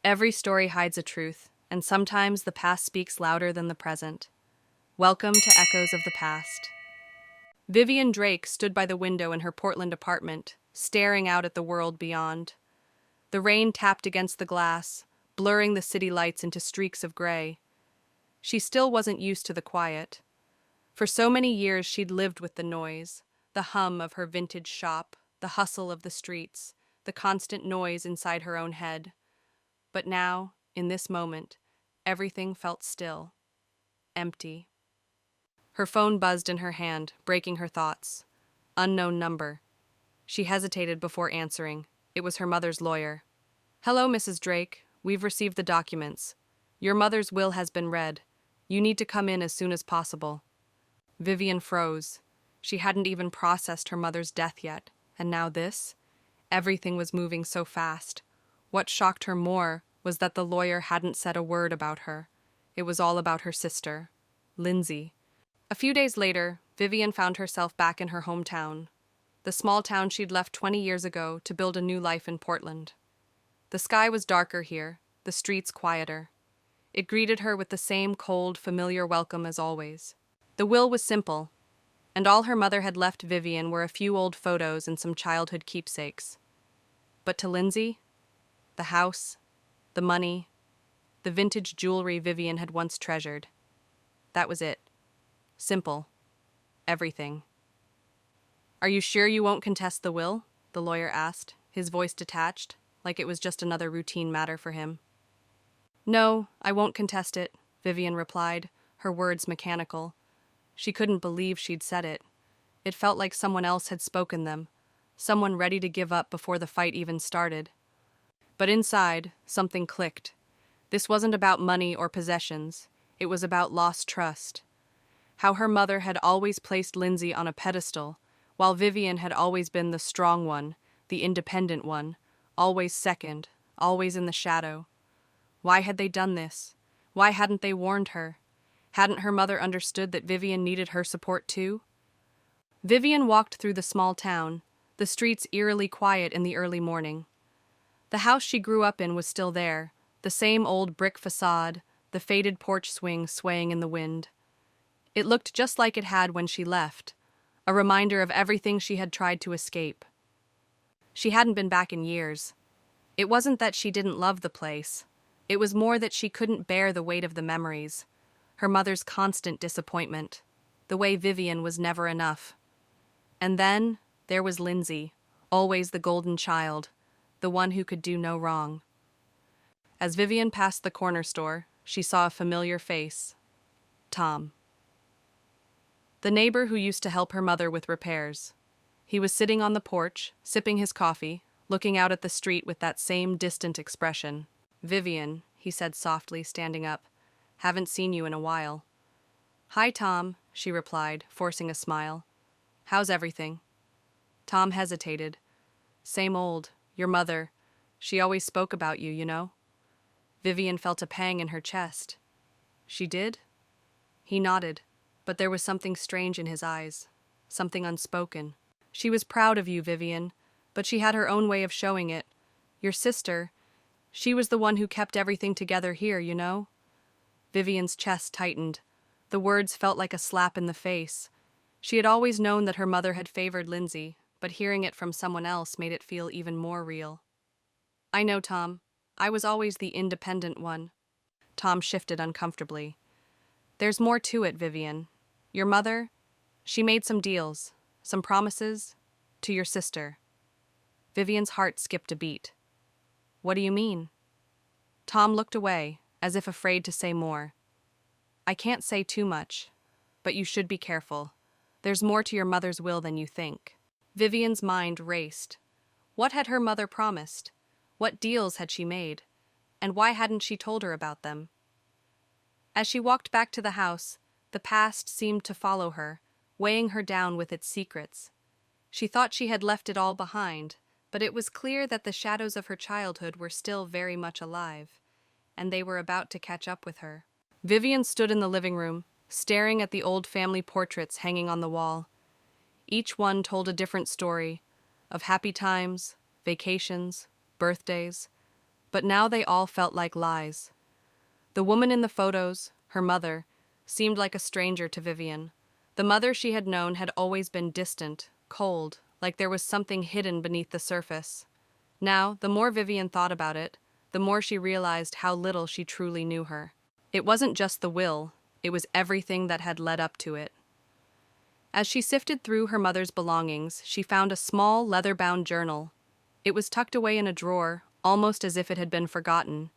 Every story hides a truth, and sometimes the past speaks louder than the present. Welcome to Echoes of the Past. Vivian Drake stood by the window in her Portland apartment, staring out at the world beyond. The rain tapped against the glass, blurring the city lights into streaks of gray. She still wasn't used to the quiet. For so many years she'd lived with the noise, the hum of her vintage shop, the hustle of the streets, the constant noise inside her own head. But now, in this moment, everything felt still, empty. Her phone buzzed in her hand, breaking her thoughts. Unknown number. She hesitated before answering. It was her mother's lawyer. "Hello, Mrs. Drake. We've received the documents. Your mother's will has been read. You need to come in as soon as possible." Vivian froze. She hadn't even processed her mother's death yet, and now this? Everything was moving so fast. What shocked her more was that the lawyer hadn't said a word about her. It was all about her sister, Lindsay. A few days later, Vivian found herself back in her hometown, the small town she'd left 20 years ago to build a new life in Portland. The sky was darker here, the streets quieter. It greeted her with the same cold, familiar welcome as always. The will was simple, and all her mother had left Vivian were a few old photos and some childhood keepsakes. But to Lindsay, the house, the money, the vintage jewelry Vivian had once treasured. That was it. Simple. Everything. "Are you sure you won't contest the will?" the lawyer asked, his voice detached, like it was just another routine matter for him. "No, I won't contest it," Vivian replied, her words mechanical. She couldn't believe she'd said it. It felt like someone else had spoken them, someone ready to give up before the fight even started. But inside, something clicked. This wasn't about money or possessions. It was about lost trust. How her mother had always placed Lindsay on a pedestal, while Vivian had always been the strong one, the independent one, always second, always in the shadow. Why had they done this? Why hadn't they warned her? Hadn't her mother understood that Vivian needed her support too? Vivian walked through the small town, the streets eerily quiet in the early morning. The house she grew up in was still there, the same old brick facade, the faded porch swing swaying in the wind. It looked just like it had when she left, a reminder of everything she had tried to escape. She hadn't been back in years. It wasn't that she didn't love the place. It was more that she couldn't bear the weight of the memories, her mother's constant disappointment, the way Vivian was never enough. And then there was Lindsay, always the golden child, the one who could do no wrong. As Vivian passed the corner store, she saw a familiar face. Tom. The neighbor who used to help her mother with repairs. He was sitting on the porch, sipping his coffee, looking out at the street with that same distant expression. "Vivian," he said softly, standing up. "Haven't seen you in a while." "Hi, Tom," she replied, forcing a smile. "How's everything?" Tom hesitated. "Same old. Your mother. She always spoke about you, you know." Vivian felt a pang in her chest. "She did?" He nodded, but there was something strange in his eyes, something unspoken. "She was proud of you, Vivian, but she had her own way of showing it. Your sister, she was the one who kept everything together here, you know?" Vivian's chest tightened. The words felt like a slap in the face. She had always known that her mother had favored Lindsay, but hearing it from someone else made it feel even more real. "I know, Tom. I was always the independent one." Tom shifted uncomfortably. "There's more to it, Vivian. Your mother, she made some deals, some promises, to your sister." Vivian's heart skipped a beat. "What do you mean?" Tom looked away, as if afraid to say more. "I can't say too much, but you should be careful. There's more to your mother's will than you think." Vivian's mind raced. What had her mother promised? What deals had she made? And why hadn't she told her about them? As she walked back to the house, the past seemed to follow her, weighing her down with its secrets. She thought she had left it all behind, but it was clear that the shadows of her childhood were still very much alive, and they were about to catch up with her. Vivian stood in the living room, staring at the old family portraits hanging on the wall. Each one told a different story, of happy times, vacations, birthdays, but now they all felt like lies. The woman in the photos, her mother, seemed like a stranger to Vivian. The mother she had known had always been distant, cold, like there was something hidden beneath the surface. Now, the more Vivian thought about it, the more she realized how little she truly knew her. It wasn't just the will, it was everything that had led up to it. As she sifted through her mother's belongings, she found a small, leather-bound journal. It was tucked away in a drawer, almost as if it had been forgotten.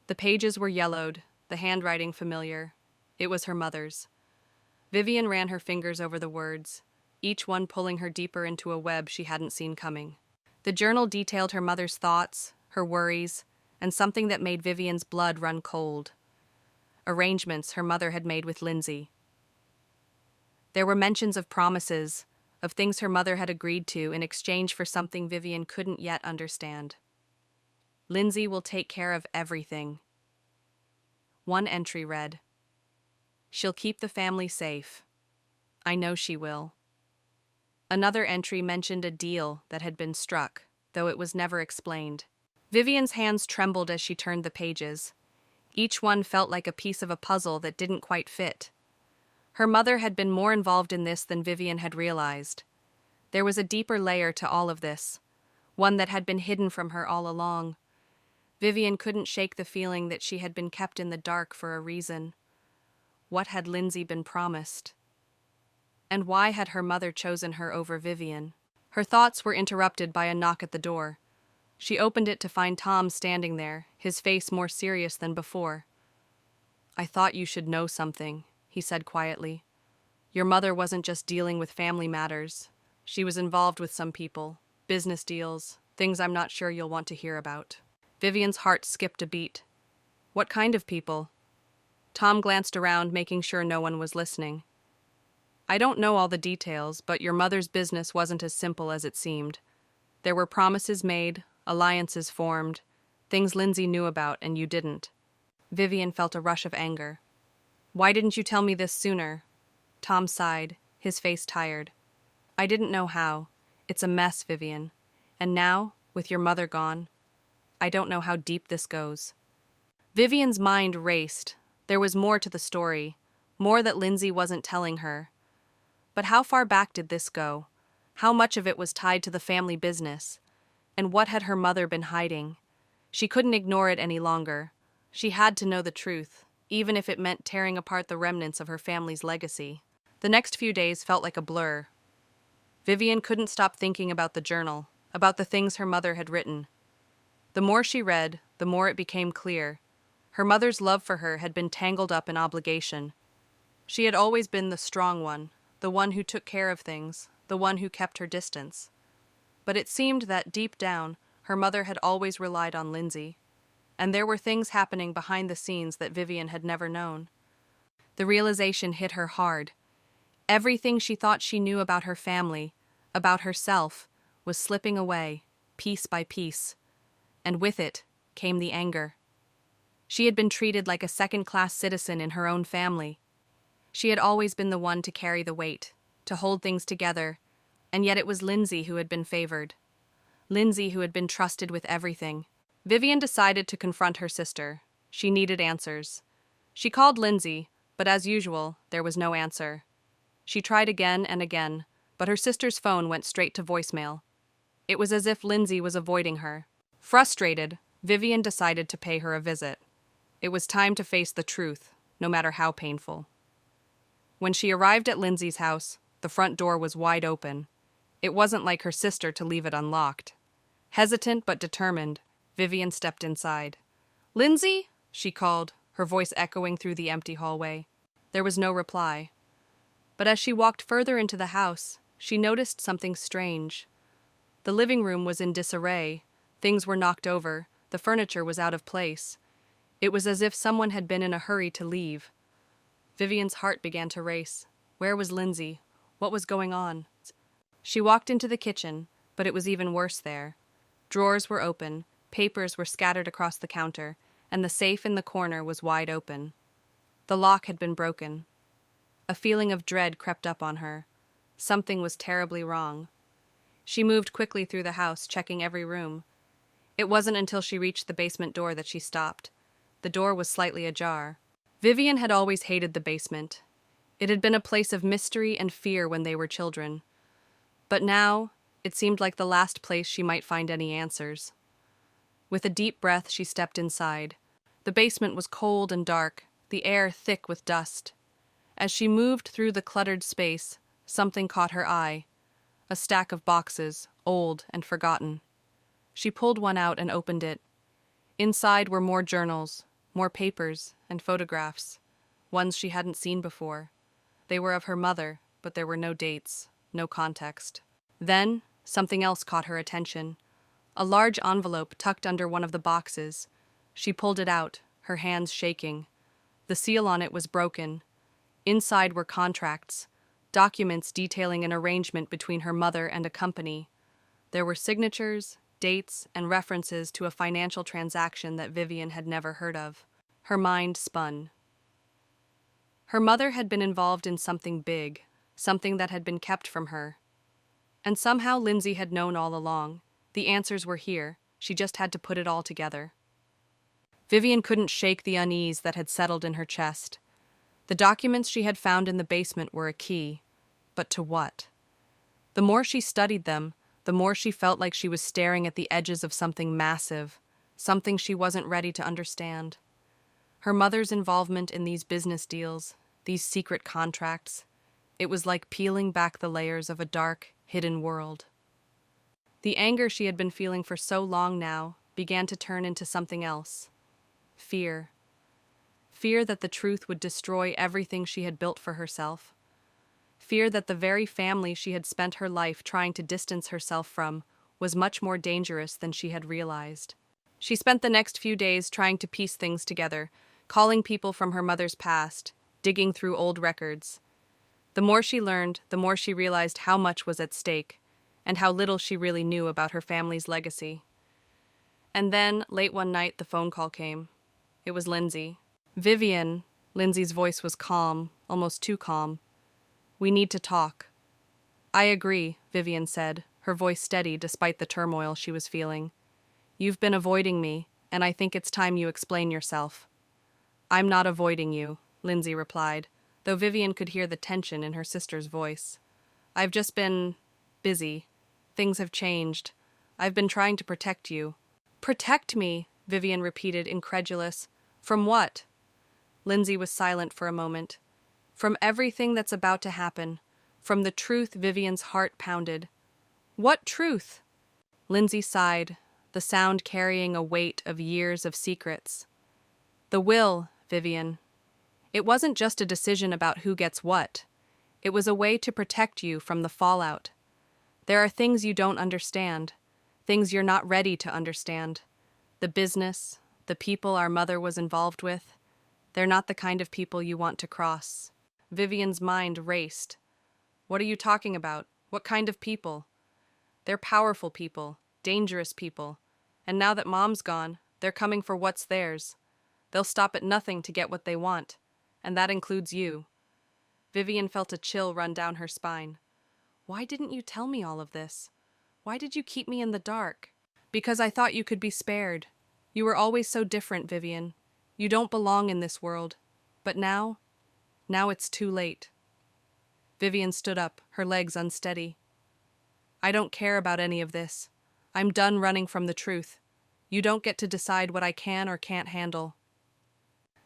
The pages were yellowed, the handwriting familiar. It was her mother's. Vivian ran her fingers over the words, each one pulling her deeper into a web she hadn't seen coming. The journal detailed her mother's thoughts, her worries, and something that made Vivian's blood run cold. Arrangements her mother had made with Lindsay. There were mentions of promises, of things her mother had agreed to in exchange for something Vivian couldn't yet understand. Lindsay will take care of everything. One entry read, "She'll keep the family safe. I know she will." Another entry mentioned a deal that had been struck, though it was never explained. Vivian's hands trembled as she turned the pages. Each one felt like a piece of a puzzle that didn't quite fit. Her mother had been more involved in this than Vivian had realized. There was a deeper layer to all of this, one that had been hidden from her all along. Vivian couldn't shake the feeling that she had been kept in the dark for a reason. What had Lindsay been promised? And why had her mother chosen her over Vivian? Her thoughts were interrupted by a knock at the door. She opened it to find Tom standing there, his face more serious than before. "I thought you should know something," he said quietly. "Your mother wasn't just dealing with family matters. She was involved with some people, business deals, things I'm not sure you'll want to hear about." Vivian's heart skipped a beat. "What kind of people?" Tom glanced around, making sure no one was listening. "I don't know all the details, but your mother's business wasn't as simple as it seemed. There were promises made, alliances formed, things Lindsay knew about and you didn't." Vivian felt a rush of anger. "Why didn't you tell me this sooner?" Tom sighed, his face tired. "I didn't know how. It's a mess, Vivian. And now, with your mother gone, I don't know how deep this goes." Vivian's mind raced. There was more to the story, more that Lindsay wasn't telling her. But how far back did this go? How much of it was tied to the family business? And what had her mother been hiding? She couldn't ignore it any longer. She had to know the truth, even if it meant tearing apart the remnants of her family's legacy. The next few days felt like a blur. Vivian couldn't stop thinking about the journal, about the things her mother had written. The more she read, the more it became clear. Her mother's love for her had been tangled up in obligation. She had always been the strong one, the one who took care of things, the one who kept her distance. But it seemed that, deep down, her mother had always relied on Lindsay. And there were things happening behind the scenes that Vivian had never known. The realization hit her hard. Everything she thought she knew about her family, about herself, was slipping away, piece by piece. And with it came the anger. She had been treated like a second-class citizen in her own family. She had always been the one to carry the weight, to hold things together, and yet it was Lindsay who had been favored. Lindsay who had been trusted with everything. Vivian decided to confront her sister. She needed answers. She called Lindsay, but as usual, there was no answer. She tried again and again, but her sister's phone went straight to voicemail. It was as if Lindsay was avoiding her. Frustrated, Vivian decided to pay her a visit. It was time to face the truth, no matter how painful. When she arrived at Lindsay's house, the front door was wide open. It wasn't like her sister to leave it unlocked. Hesitant but determined, Vivian stepped inside. "Lindsay?" she called, her voice echoing through the empty hallway. There was no reply. But as she walked further into the house, she noticed something strange. The living room was in disarray. Things were knocked over. The furniture was out of place. It was as if someone had been in a hurry to leave. Vivian's heart began to race. Where was Lindsay? What was going on? She walked into the kitchen, but it was even worse there. Drawers were open, papers were scattered across the counter, and the safe in the corner was wide open. The lock had been broken. A feeling of dread crept up on her. Something was terribly wrong. She moved quickly through the house, checking every room. It wasn't until she reached the basement door that she stopped. The door was slightly ajar. Vivian had always hated the basement. It had been a place of mystery and fear when they were children. But now, it seemed like the last place she might find any answers. With a deep breath, she stepped inside. The basement was cold and dark, the air thick with dust. As she moved through the cluttered space, something caught her eye. A stack of boxes, old and forgotten. She pulled one out and opened it. Inside were more journals, more papers and photographs, ones she hadn't seen before. They were of her mother, but there were no dates, no context. Then, something else caught her attention. A large envelope tucked under one of the boxes. She pulled it out, her hands shaking. The seal on it was broken. Inside were contracts, documents detailing an arrangement between her mother and a company. There were signatures, dates, and references to a financial transaction that Vivian had never heard of. Her mind spun. Her mother had been involved in something big, something that had been kept from her. And somehow Lindsay had known all along. The answers were here. She just had to put it all together. Vivian couldn't shake the unease that had settled in her chest. The documents she had found in the basement were a key. But to what? The more she studied them, the more she felt like she was staring at the edges of something massive, something she wasn't ready to understand. Her mother's involvement in these business deals, these secret contracts, it was like peeling back the layers of a dark, hidden world. The anger she had been feeling for so long now began to turn into something else. Fear. Fear that the truth would destroy everything she had built for herself. Fear that the very family she had spent her life trying to distance herself from was much more dangerous than she had realized. She spent the next few days trying to piece things together, calling people from her mother's past, digging through old records. The more she learned, the more she realized how much was at stake, and how little she really knew about her family's legacy. And then, late one night, the phone call came. It was Lindsay. "Vivian," Lindsay's voice was calm, almost too calm. "We need to talk." "I agree," Vivian said, her voice steady despite the turmoil she was feeling. "You've been avoiding me, and I think it's time you explain yourself." "I'm not avoiding you," Lindsay replied, though Vivian could hear the tension in her sister's voice. "I've just been busy. Things have changed. I've been trying to protect you." "Protect me," Vivian repeated, incredulous. "From what?" Lindsay was silent for a moment. "From everything that's about to happen. From the truth." Vivian's heart pounded. "What truth?" Lindsay sighed, the sound carrying a weight of years of secrets. "The will, Vivian. It wasn't just a decision about who gets what. It was a way to protect you from the fallout. There are things you don't understand, things you're not ready to understand. The business, the people our mother was involved with, they're not the kind of people you want to cross." Vivian's mind raced. "What are you talking about? What kind of people?" "They're powerful people, dangerous people. And now that Mom's gone, they're coming for what's theirs. They'll stop at nothing to get what they want. And that includes you." Vivian felt a chill run down her spine. "Why didn't you tell me all of this? Why did you keep me in the dark?" "Because I thought you could be spared. You were always so different, Vivian. You don't belong in this world. But now it's too late." Vivian stood up, her legs unsteady. "I don't care about any of this. I'm done running from the truth. You don't get to decide what I can or can't handle."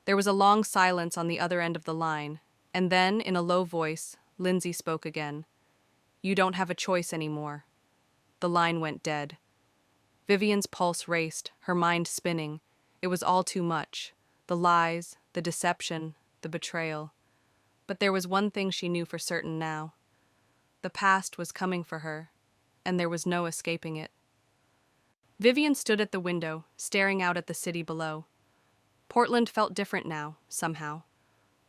There was a long silence on the other end of the line, and then, in a low voice, Lindsay spoke again. "You don't have a choice anymore." The line went dead. Vivian's pulse raced, her mind spinning. It was all too much. The lies, the deception, the betrayal. But there was one thing she knew for certain now. The past was coming for her, and there was no escaping it. Vivian stood at the window, staring out at the city below. Portland felt different now, somehow.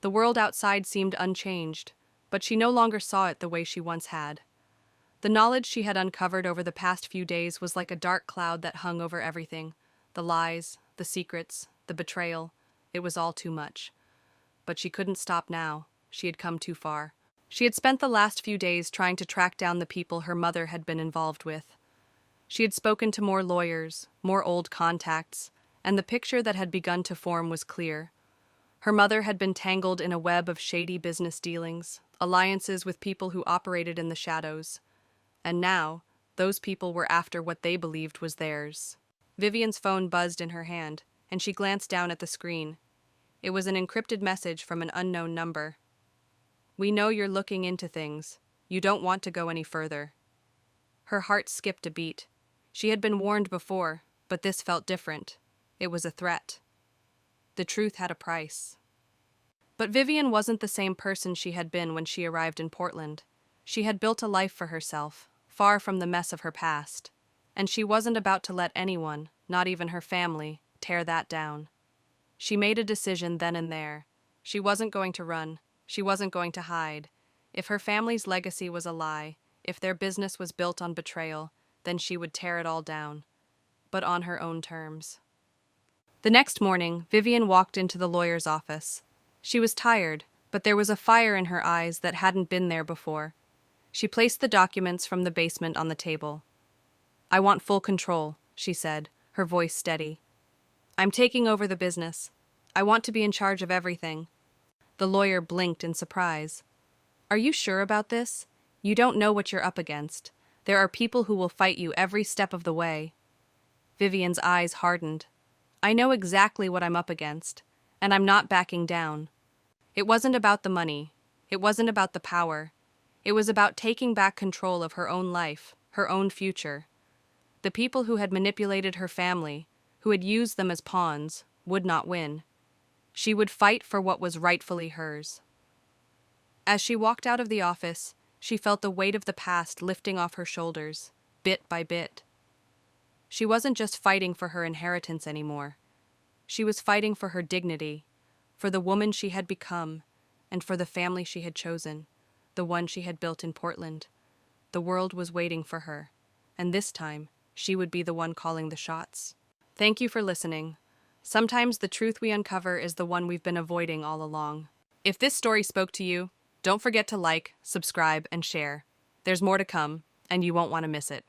The world outside seemed unchanged, but she no longer saw it the way she once had. The knowledge she had uncovered over the past few days was like a dark cloud that hung over everything. The lies, the secrets, the betrayal. It was all too much. But she couldn't stop now. She had come too far. She had spent the last few days trying to track down the people her mother had been involved with. She had spoken to more lawyers, more old contacts, and the picture that had begun to form was clear. Her mother had been tangled in a web of shady business dealings, alliances with people who operated in the shadows. And now, those people were after what they believed was theirs. Vivian's phone buzzed in her hand, and she glanced down at the screen. It was an encrypted message from an unknown number. "We know you're looking into things. You don't want to go any further." Her heart skipped a beat. She had been warned before, but this felt different. It was a threat. The truth had a price. But Vivian wasn't the same person she had been when she arrived in Portland. She had built a life for herself, far from the mess of her past. And she wasn't about to let anyone, not even her family, tear that down. She made a decision then and there. She wasn't going to run. She wasn't going to hide. If her family's legacy was a lie, if their business was built on betrayal, then she would tear it all down. But on her own terms. The next morning, Vivian walked into the lawyer's office. She was tired, but there was a fire in her eyes that hadn't been there before. She placed the documents from the basement on the table. "I want full control," she said, her voice steady. "I'm taking over the business. I want to be in charge of everything." The lawyer blinked in surprise. "Are you sure about this? You don't know what you're up against. There are people who will fight you every step of the way." Vivian's eyes hardened. "I know exactly what I'm up against, and I'm not backing down." It wasn't about the money. It wasn't about the power. It was about taking back control of her own life, her own future. The people who had manipulated her family, who had used them as pawns, would not win. She would fight for what was rightfully hers. As she walked out of the office, she felt the weight of the past lifting off her shoulders, bit by bit. She wasn't just fighting for her inheritance anymore. She was fighting for her dignity, for the woman she had become, and for the family she had chosen, the one she had built in Portland. The world was waiting for her, and this time, she would be the one calling the shots. Thank you for listening. Sometimes the truth we uncover is the one we've been avoiding all along. If this story spoke to you, don't forget to like, subscribe, and share. There's more to come, and you won't want to miss it.